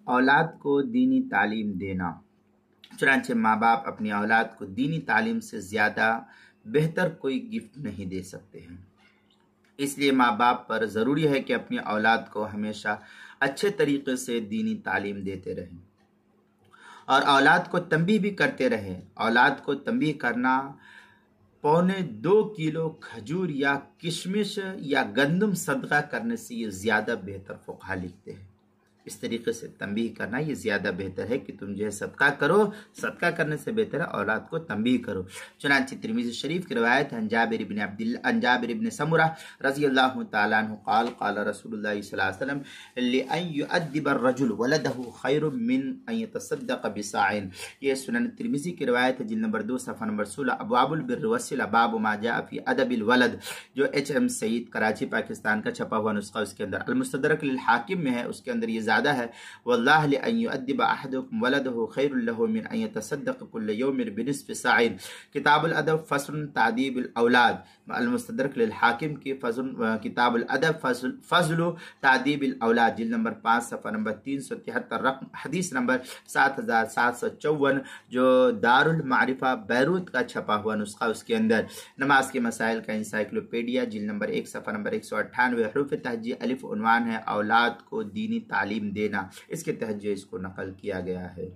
اولاد کو دینی تعلیم دینا۔ چنانچہ ماں باپ اپنی اولاد کو دینی تعلیم سے زیادہ بہتر کوئی گفٹ نہیں دے سکتے ہیں۔ اس لیے ماں باپ پر ضروری ہے کہ اپنی اولاد کو ہمیشہ اچھے طریقے سے دینی تعلیم دیتے رہیں اور اولاد کو تنبیہ بھی کرتے رہیں۔ اولاد کو تنبیہ کرنا 2.25 کلو کھجور یا کشمش یا گندم صدقہ کرنے سے یہ زیادہ بہتر فقہا لکھتے ہیں۔ اس طریقے سے تنبیہ کرنا یہ زیادہ بہتر ہے کہ تم جو ہے صدقہ کرو، صدقہ کرنے سے بہتر ہے اولاد کو تنبیہ کرو۔ چنانچہ ترمذی شریف کی روایت ہے عن جابر بن سمرہ رضی اللہ تعالیٰ عنہ قال قال رسول اللہ صلی اللہ علیہ وسلم لأن يؤدب الرجل ولده خیر من ان يتصدق بصاع۔ یہ سنن ترمذی کی روایت ہے، جلد نمبر 2 صفحہ نمبر 16، ابواب البر والصلہ باب ما جاء فی ادب الولد، جو HM سعید کراچی پاکستان کا چھپا ہوا نسخہ، اس کے اندر المستدرک للحاکم میں ہے، اس کے اندر یہ زیادہ ہے واللہ لأن يؤدب احدكم ولده خیر له من ان يتصدق كل يوم بنصف صاع۔ کتاب الادب فصل تعدیب الاولاد، المستدرک للحاکم کی کتاب الادب فضل تعدیب الاولاد، جلد نمبر 5 صفحہ نمبر 373، رقم حدیث نمبر 7754، جو دار المعرفہ بیروت کا چھپا ہوا نسخہ، اس کے اندر نماز کے مسائل کا انسائکلوپیڈیا، جلد نمبر 1 صفحہ نمبر 198، حروف تہجی الف عنوان ہے اولاد کو دینی تعلیم دینا، اس کے تحت جو اس کو نقل کیا گیا ہے۔